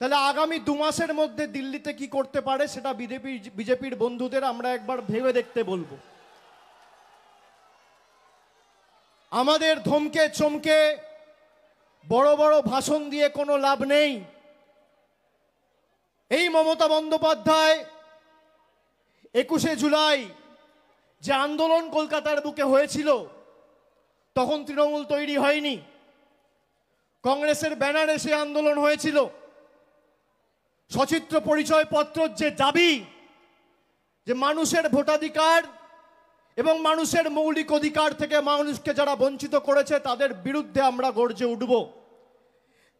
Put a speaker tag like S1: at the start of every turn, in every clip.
S1: তাহলে আগামী 2 মাসের মধ্যে দিল্লিতে কি করতে পারে সেটা বিজেপির বন্ধুদের আমরা একবার ভেবে দেখতে বলবো। আমাদের ধমকে চমকে বড় বড় ভাষণ দিয়ে কোনো লাভ নেই। এই মমতা বন্দ্যোপাধ্যায় 21শে জুলাই যে আন্দোলন কলকাতার বুকে হয়েছিল তখন তৃণমূল তৈরি হয়নি, কংগ্রেসের ব্যানারে সে আন্দোলন হয়েছিল। সচিত্র পরিচয়পত্র যে দাবি যে মানুষের ভোটাধিকার এবং মানুষের মৌলিক অধিকার থেকে মানুষকে যারা বঞ্চিত করেছে তাদের বিরুদ্ধে আমরা গর্জে উঠব।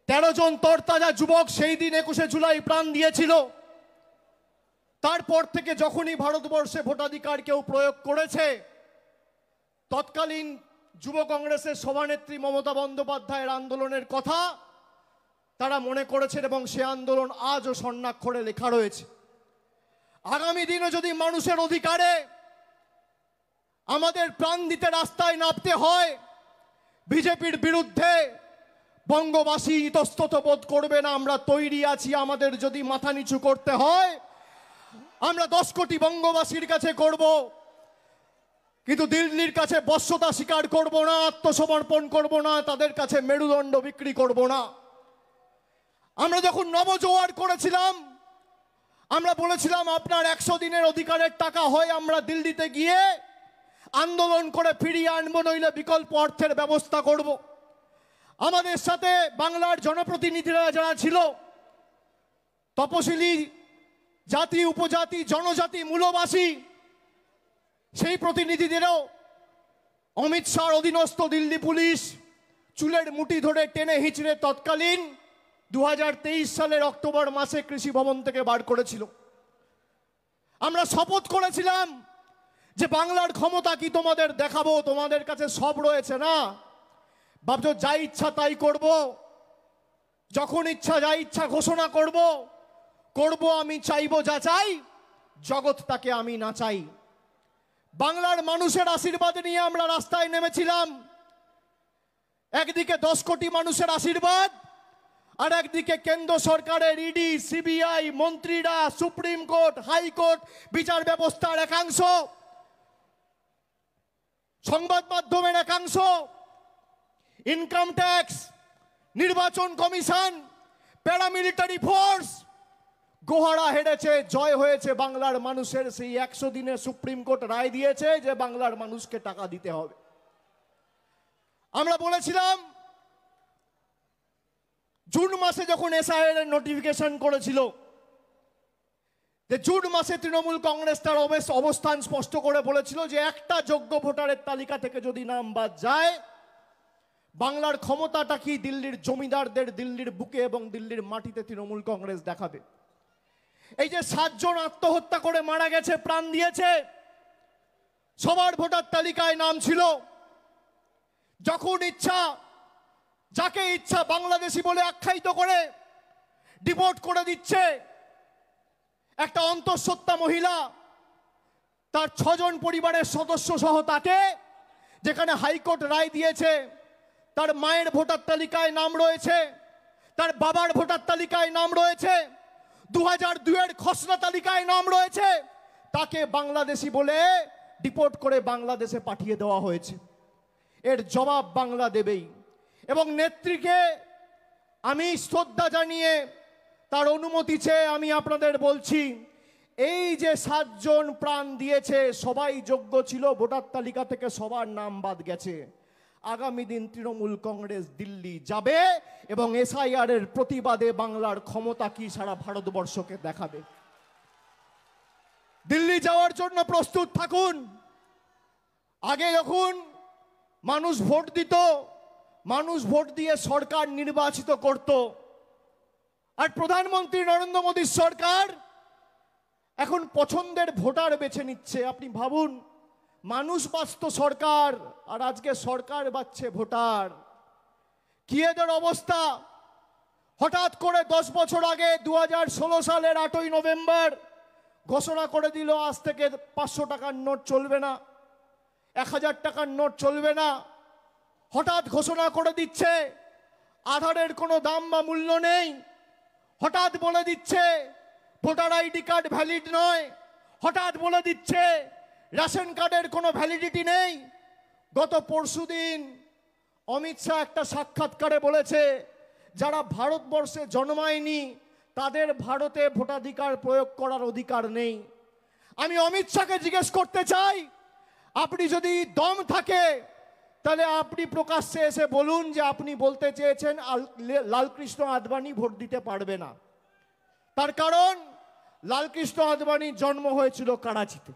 S1: 13 জন তরতাজা যুবক সেই দিন 21শে জুলাই প্রাণ দিয়েছিল। তারপর থেকে যখনই ভারতবর্ষে ভোটাধিকার কেউ প্রয়োগ করেছে, তৎকালীন যুব কংগ্রেসের সভানেত্রী মমতা বন্দ্যোপাধ্যায়ের আন্দোলনের কথা তারা মনে করেছেন এবং সে আন্দোলন আজও স্বর্ণাক্ষরে লেখা রয়েছে। আগামী দিনে যদি মানুষের অধিকারে আমাদের প্রাণ দিতে রাস্তায় নামতে হয়, বিজেপির বিরুদ্ধে বঙ্গবাসী ইতস্তত বোধ করবে না। আমরা তৈরি আছি, আমাদের যদি মাথা নিচু করতে হয় আমরা 10 কোটি বঙ্গবাসীর কাছে করব, কিন্তু দিল্লির কাছে বশ্যতা স্বীকার করব না, আত্মসমর্পণ করব না, তাদের কাছে মেরুদণ্ড বিক্রি করব না। আমরা যখন নবজোয়ার করেছিলাম আমরা বলেছিলাম আপনার 100 দিনের অধিকারের টাকা হয় আমরা দিল্লিতে গিয়ে আন্দোলন করে ফিরিয়ে আনবো, নইলে বিকল্প অর্থের ব্যবস্থা করব। আমাদের সাথে বাংলার জনপ্রতিনিধিরা যারা ছিল, তপশিলি জাতি, উপজাতি, জনজাতি, মূলবাসী, সেই প্রতিনিধিদেরও অমিত শাহর অধীনস্থ দিল্লি পুলিশ চুলের মুঠি ধরে টেনে হিঁচড়ে তৎকালীন 2023 সালের অক্টোবর মাসে কৃষি ভবন থেকে বার করেছিল। আমরা শপথ করেছিলাম যে বাংলার ক্ষমতা কি তোমাদের দেখাবো, তোমাদের কাছে সব রয়েছে না, ভাবছো যা ইচ্ছা তাই করব, যখন ইচ্ছা যা ইচ্ছা ঘোষণা করব, আমি চাইবো যা চাই, জগৎ তাকে আমি না চাই। বাংলার মানুষের আশীর্বাদ নিয়ে আমরা রাস্তায় নেমেছিলাম। একদিকে 10 কোটি মানুষের আশীর্বাদ, আর একদিকে কেন্দ্র সরকারের ইডি, সিবিআই, মন্ত্রীরা, সুপ্রিম কোর্ট, হাইকোর্ট, বিচার ব্যবস্থার একাংশ, সংবাদ মাধ্যমের একাংশ, ইনকাম ট্যাক্স, নির্বাচন কমিশন, প্যারামিলিটারি ফোর্স। গোহারা হেরেছে, জয় হয়েছে বাংলার মানুষের। সেই 100 দিনে সুপ্রিম কোর্ট রায় দিয়েছে যে বাংলার মানুষকে টাকা দিতে হবে। আমরা বলেছিলাম জুন মাসে যখন এসআইআর এর নোটিফিকেশন করেছিল, যে জুন মাসে তৃণমূল কংগ্রেস তার অবস্থান স্পষ্ট করে বলেছিল যে একটা যোগ্য ভোটারের তালিকা থেকে যদি নাম বাদ যায়, বাংলার ক্ষমতাটা কি দিল্লির জমিদারদের দিল্লির বুকে এবং দিল্লির মাটিতে তৃণমূল কংগ্রেস দেখাবে। এই যে 7 জন আত্মহত্যা করে মারা গেছে, প্রাণ দিয়েছে, সবার ভোটার তালিকায় নাম ছিল। যখন ইচ্ছা যাকে ইচ্ছা বাংলাদেশি বলে আখ্যায়িত করে ডিপোর্ট করে দিচ্ছে। একটা অন্তঃসত্ত্বা মহিলা, তার 6 জন পরিবারের সদস্য সহ তাকে, যেখানে হাইকোর্ট রায় দিয়েছে তার মায়ের ভোটার তালিকায় নাম রয়েছে, তার বাবার ভোটার তালিকায় নাম রয়েছে, 2002 খসড়া তালিকায় নাম রয়েছে, তাকে বাংলাদেশি বলে ডিপোর্ট করে বাংলাদেশে পাঠিয়ে দেওয়া হয়েছে। এর জবাব বাংলা দেবেই। এবং নেত্রীকে আমি শ্রদ্ধা জানিয়ে তার অনুমতি চেয়ে আমি আপনাদের বলছি, এই যে 7 জন প্রাণ দিয়েছে সবাই যোগ্য ছিল, ভোটার তালিকা থেকে সবার নাম বাদ গেছে। আগামী দিন তৃণমূল কংগ্রেস দিল্লি যাবে এবং এসআইআর এর প্রতিবাদে বাংলার ক্ষমতা কি সারা ভারতবর্ষকে দেখাবে। দিল্লি যাওয়ার জন্য প্রস্তুত থাকুন। আগে যখন মানুষ ভোট দিত, মানুষ ভোট দিয়ে সরকার নির্বাচিত করত, আর প্রধানমন্ত্রী নরেন্দ্র মোদীর সরকার এখন পছন্দের ভোটার বেছে নিচ্ছে। আপনি ভাবুন, মানুষ বাঁচত সরকার, আর আজকে সরকার বাঁচছে ভোটার। কি এদের অবস্থা! হঠাৎ করে 10 বছর আগে 2016 সালের 8ই নভেম্বর ঘোষণা করে দিল আজ থেকে 500 টাকার নোট চলবে না, 1000 টাকার নোট চলবে না। হঠাৎ ঘোষণা করে দিচ্ছে আধারের কোনো দাম বা মূল্য নেই। হঠাৎ বলে দিচ্ছে ভোটার আইডি কার্ড ভ্যালিড নয়, হঠাৎ বলে দিচ্ছে রেশন কার্ডের কোনো ভ্যালিডিটি নেই। গত পরশুদিন অমিত শাহ একটা সাক্ষাৎকারে বলেছে যারা ভারতবর্ষে জন্মায়নি তাদের ভারতে ভোটাধিকার প্রয়োগ করার অধিকার নেই। আমি অমিত শাহকে জিজ্ঞেস করতে চাই, আপনি যদি দম থাকে তাহলে আপনি প্রকাশ্যে এসে বলুন যে আপনি বলতে চেয়েছেন লালকৃষ্ণ আদবানি ভোট দিতে পারবে না। তার কারণ লালকৃষ্ণ আদবানির জন্ম হয়েছিল করাচিতে।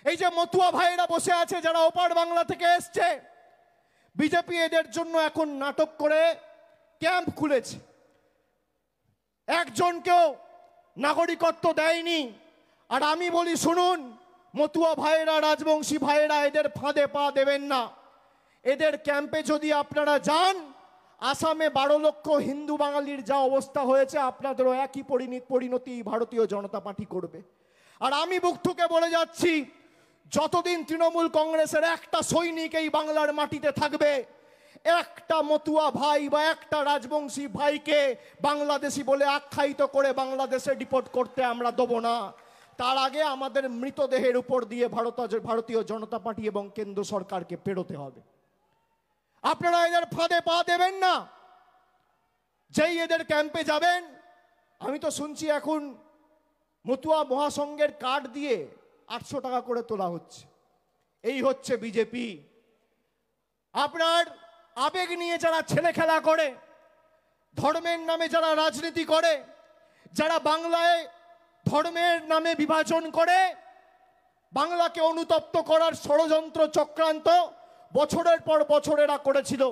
S1: এই যে মতুয়া ভাইয়েরা বসে আছে যারা ওপার বাংলা থেকে এসছে, বিজেপি এদের জন্য এখন নাটক করে ক্যাম্প খুলেছে। একজনকেও নাগরিকত্ব দেয়নি। আর আমি বলি শুনুন, মতুয়া ভাইয়েরা, রাজবংশী ভাইয়েরা, এদের ফাঁদে পা দেবেন না। এদের ক্যাম্পে যদি আপনারা যান, আসামে 12 লক্ষ হিন্দু বাঙালির যা অবস্থা হয়েছে আপনাদেরও একই পরিণতি ভারতীয় জনতা পার্টি করবে। আর আমি বুক ঠুকে বলে যাচ্ছি, যতদিন তৃণমূল কংগ্রেসের একটা সৈনিক এই বাংলার মাটিতে থাকবে, একটা মতুয়া ভাই বা একটা রাজবংশী ভাইকে বাংলাদেশি বলে আখ্যায়িত করে বাংলাদেশে ডিপোর্ট করতে আমরা দেব না। তার আগে আমাদের মৃতদেহের উপর দিয়ে ভারতীয় জনতা পার্টি এবং কেন্দ্র সরকারকে পেরোতে হবে। আপনারা এদের ফাঁদে পা দেবেন না। যেই এদের ক্যাম্পে যাবেন, আমি তো শুনছি এখন মতুয়া মহাসংঘের কার্ড দিয়ে 800 টাকা করে তোলা হচ্ছে। এই হচ্ছে বিজেপি। আপনার আবেগ নিয়ে যারা ছেলে খেলা করে, ধর্মের নামে যারা রাজনীতি করে, যারা বাংলায় ধর্মের নামে বিভাজন করে বাংলাকে অনুতপ্ত করার ষড়যন্ত্র চক্রান্ত বছরের পর বছর এরা করেছিল,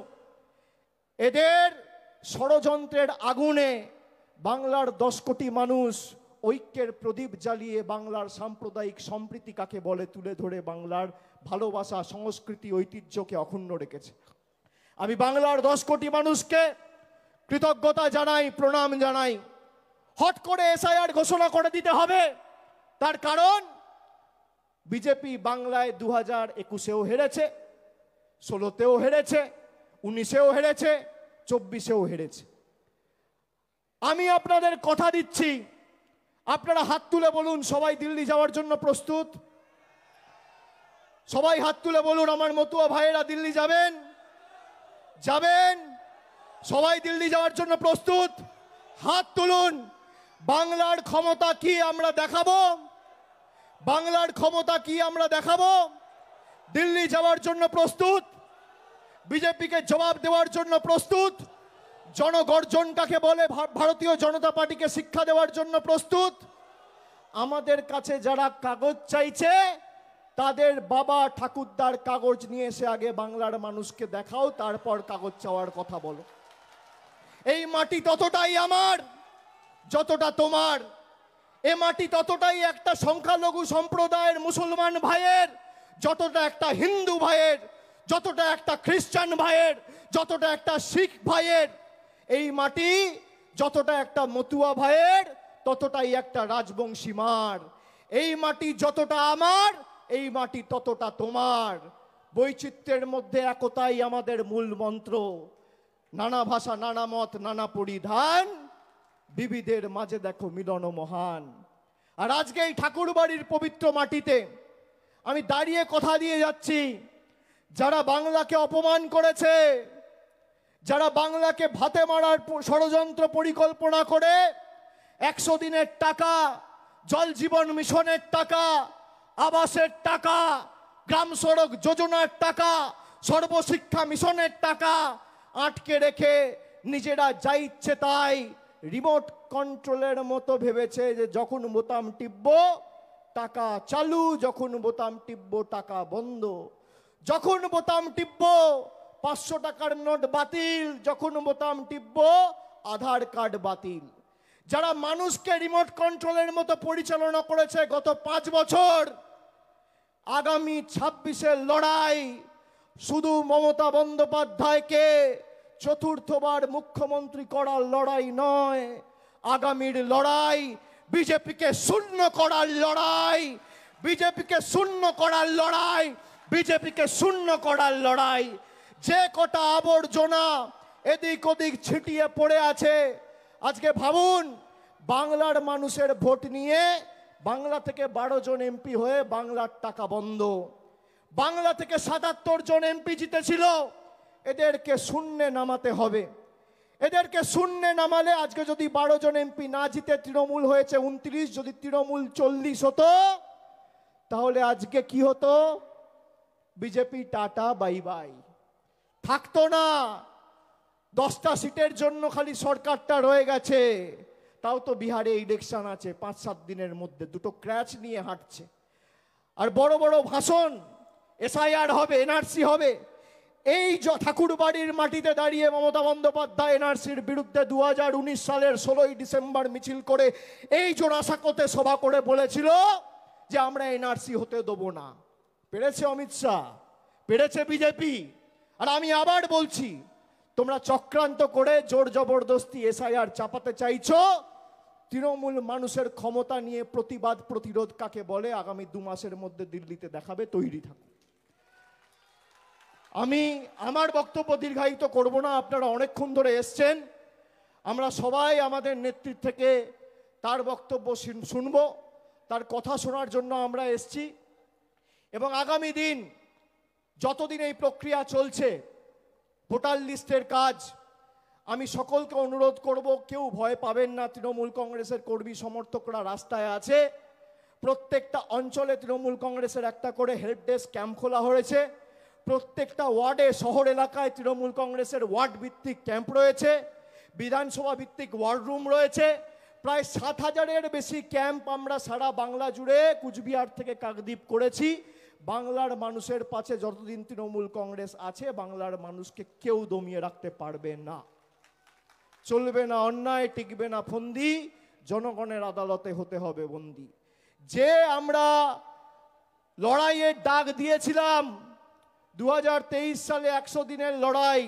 S1: এদের ষড়যন্ত্রের আগুনে বাংলার 10 কোটি মানুষ ঐক্যের প্রদীপ জ্বালিয়ে বাংলার সাম্প্রদায়িক সম্প্রীতি কাকে বলে তুলে ধরে বাংলার ভালোবাসা, সংস্কৃতি, ঐতিহ্যকে অক্ষুণ্ণ রেখেছে। আমি বাংলার 10 কোটি মানুষকে কৃতজ্ঞতা জানাই, প্রণাম জানাই। হট করে এসআইআর ঘোষণা করে দিতে হবে, তার কারণ বিজেপি বাংলায় 2021-এও হেরেছে, 16-তেও হেরেছে, 19-এও হেরেছে, 24-এও হেরেছে। আমি আপনাদের কথা দিচ্ছি, আপনারা হাত তুলে বলুন সবাই দিল্লি যাওয়ার জন্য প্রস্তুত। সবাই হাত তুলে বলুন আমার মতুয়া ভাইয়েরা দিল্লি যাবেন, যাবেন। সবাই দিল্লি যাওয়ার জন্য প্রস্তুত, হাত তুলুন। বাংলার ক্ষমতা কি আমরা দেখাবো, বাংলার ক্ষমতা কি আমরা দেখাবো। দিল্লি যাওয়ার জন্য প্রস্তুত, বিজেপিকে জবাব দেওয়ার জন্য প্রস্তুত, জনগর্জন কাকে বলে ভারতীয় জনতা পার্টিকে শিক্ষা দেওয়ার জন্য প্রস্তুত। আমাদের কাছে যারা কাগজ চাইছে তাদের বাবা ঠাকুরদার কাগজ নিয়ে এসে আগে বাংলার মানুষকে দেখাও, তারপর কাগজ চাওয়ার কথা বলো। এই মাটি ততটাই আমার যতটা তোমার। এ মাটি ততটাই একটা সংখ্যালঘু সম্প্রদায়ের মুসলমান ভাইয়ের যতটা একটা হিন্দু ভাইয়ের, যতটা একটা খ্রিস্টান ভাইয়ের, যতটা একটা শিখ ভাইয়ের। এই মাটি যতটা একটা মতুয়া ভাইয়ের ততটাই একটা রাজবংশী মার। এই মাটি যতটা আমার, এই মাটি ততটা তোমার। বৈচিত্র্যের মধ্যে একতাই আমাদের মূল মন্ত্র। নানা ভাষা, নানা মত, নানা পরিধান, বিবিধের মাঝে দেখো মিলন মহান। আর আজকে এই ঠাকুর বাড়ির পবিত্র মাটিতে আমি দাঁড়িয়ে কথা দিয়ে যাচ্ছি, যারা বাংলাকে অপমান করেছে, যারা বাংলাকে ভাতে মারার ষড়যন্ত্র পরিকল্পনা করে 100 দিনের টাকা, জল জীবন মিশনের টাকা, আবাসের টাকা, গ্রাম সড়ক যোজনার টাকা, সর্বশিক্ষা মিশনের টাকা আটকে রেখে নিজেরা যা ইচ্ছে তাই রিমোট কন্ট্রোলের মতো ভেবেছে যে যখন বোতাম টিপবো টাকা চালু, যখন বোতাম টিপবো টাকা বন্ধ, যখন বোতাম টিপবো 500 টাকার নোট বাতিল, যখন বোতাম টিপবো আধার কার্ড বাতিল। যারা মানুষকে রিমোট কন্ট্রোলের মতো পরিচালনা করেছে গত 5 বছর, আগামী 26-এর লড়াই শুধু মমতা বন্দ্যোপাধ্যায়কে 4র্থবার মুখ্যমন্ত্রী করার লড়াই নয়, আগামীর লড়াই বিজেপিকে শূন্য করার লড়াই, বিজেপিকে শূন্য করার লড়াই, বিজেপিকে শূন্য করার লড়াই। যে কটা আবর্জনা এদিক ওদিক ছিটিয়ে পড়ে আছে, আজকে ভাবুন বাংলার মানুষের ভোট নিয়ে বাংলা থেকে 12 জন এমপি হয়ে বাংলার টাকা বন্ধ। বাংলা থেকে 77 জন এমপি জিতেছিল, এদেরকে শূন্যে নামাতে হবে। এদেরকে শূন্যে নামালে আজকে যদি 12 জন এমপি না জিতে তৃণমূল হয়েছে 29, যদি তৃণমূল 40 হতো তাহলে আজকে কি হতো? বিজেপি টাটা বাই বাই, থাকতো না। 10টা সিটের জন্য খালি সরকারটা রয়ে গেছে, তাও তো বিহারে ইলেকশন আছে 5-7 দিনের মধ্যে, দুটো ক্র্যাচ নিয়ে হাঁটছে। আর বড় বড় ভাষণ, এসআইআর হবে, এনআরসি হবে। এই ঠাকুরবাড়ির মাটিতে দাঁড়িয়ে মমতা বন্দ্যোপাধ্যায় এনআরসির বিরুদ্ধে 2019 সালের 16ই ডিসেম্বর মিছিল করে এই জোড়াসাঁকোতে সভা করে বলেছিল যে আমরা এনআরসি হতে দেবো না। পেরেছে অমিত শাহ, পেরেছে বিজেপি। আর আমি আবার বলছি, তোমরা চক্রান্ত করে জোর জবরদস্তি এসআইআর চাপাতে চাইছো। তৃণমূল মানুষের ক্ষমতা নিয়ে প্রতিবাদ প্রতিরোধ কাকে বলে আগামী 2 মাসের মধ্যে দিল্লিতে দেখাবে, তৈরি থাকুন। আমি আমার বক্তব্য দীর্ঘায়িত করব না, আপনারা অনেকক্ষণ ধরে এসছেন। আমরা সবাই আমাদের নেতৃত্ব থেকে তার বক্তব্য শুনব, তার কথা শোনার জন্য আমরা এসছি। এবং আগামী দিন যতদিন এই প্রক্রিয়া চলছে, ভোটার লিস্টের কাজ, আমি সকলকে অনুরোধ করব, কেউ ভয় পাবেন না। তৃণমূল কংগ্রেসের কর্মী সমর্থকরা রাস্তায় আছে। প্রত্যেকটা অঞ্চলে তৃণমূল কংগ্রেসের একটা করে হেল্প ডেস্ক ক্যাম্প খোলা হয়েছে। প্রত্যেকটা ওয়ার্ডে, শহর এলাকায় তৃণমূল কংগ্রেসের ওয়ার্ড ভিত্তিক ক্যাম্প রয়েছে, বিধানসভা ভিত্তিক ওয়ার্ড রুম রয়েছে। প্রায় 7000-এর বেশি ক্যাম্প আমরা সারা বাংলা জুড়ে কুচবিহার থেকে কাকদ্বীপ করেছি। বাংলার মানুষের পাশে যতদিন তৃণমূল কংগ্রেস আছে, বাংলার মানুষকে কেউ দমিয়ে রাখতে পারবে না। চলবে না অন্যায়, টিকবে না ফন্দি, জনগণের আদালতে হতে হবে বন্দী। যে আমরা লড়াইয়ের ডাক দিয়েছিলাম 2023 সালে 100 দিনের লড়াই,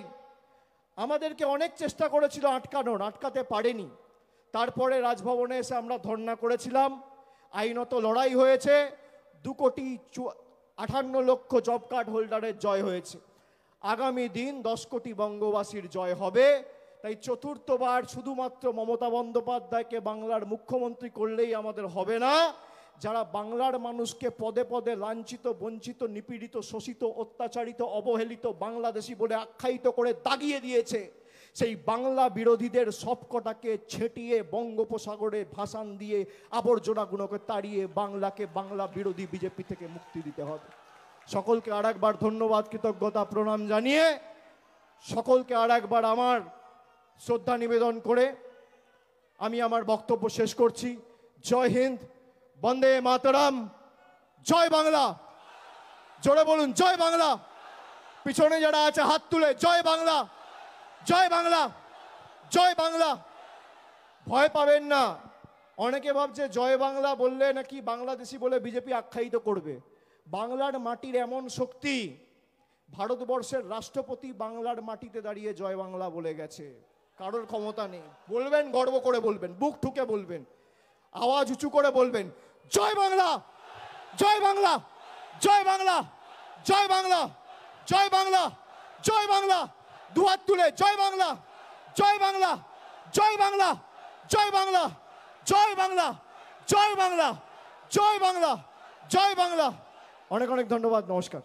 S1: আমাদেরকে অনেক চেষ্টা করেছিল আটকানোর, আটকাতে পারেনি। তারপরে রাজভবনে এসে আমরা ধর্ণা করেছিলাম, আইনত লড়াই হয়েছে, 2,58,00,000 জব কার্ড হোল্ডারের জয় হয়েছে। আগামী দিন 10 কোটি বঙ্গবাসীর জয় হবে। তাই চতুর্থবার শুধুমাত্র মমতা বন্দ্যোপাধ্যায়কে বাংলার মুখ্যমন্ত্রী করলেই আমাদের হবে না। যারা বাংলার মানুষকে পদে পদে লাঞ্ছিত, বঞ্চিত, নিপীড়িত, শোষিত, অত্যাচারিত, অবহেলিত, বাংলাদেশি বলে আখ্যায়িত করে দাগিয়ে দিয়েছে, সেই বাংলা বিরোধীদের সবকটাকে ছেটিয়ে বঙ্গোপসাগরে ভাসান দিয়ে আবর্জনাগুলোকে তাড়িয়ে বাংলাকে বাংলা বিরোধী বিজেপি থেকে মুক্তি দিতে হবে। সকলকে আর একবার ধন্যবাদ, কৃতজ্ঞতা, প্রণাম জানিয়ে সকলকে আর একবার আমার শ্রদ্ধা নিবেদন করে আমি আমার বক্তব্য শেষ করছি। জয় হিন্দ, বন্দে মাতরম, জয় বাংলা। জোরে বলুন জয় বাংলা। পিছনে যারা আছে হাত তুলে জয় বাংলা, জয় বাংলা, জয় বাংলা। ভয় পাবেন না। অনেকে ভাবছে জয় বাংলা বললে নাকি বাংলাদেশি বলে বিজেপি আখ্যায়িত করবে। বাংলার মাটির এমন শক্তি, ভারতবর্ষের রাষ্ট্রপতি বাংলার মাটিতে দাঁড়িয়ে জয় বাংলা বলে গেছে। কারোর ক্ষমতা নেই। বলবেন, গর্ব করে বলবেন, বুক ঠুকে বলবেন, আওয়াজ উঁচু করে বলবেন, জয় বাংলা, জয় বাংলা, জয় বাংলা, জয় বাংলা, জয় বাংলা, জয় বাংলা। দুহাত তুলে জয় বাংলা, জয় বাংলা, জয় বাংলা, জয় বাংলা, জয় বাংলা, জয় বাংলা, জয় বাংলা, জয় বাংলা। অনেক অনেক ধন্যবাদ, নমস্কার।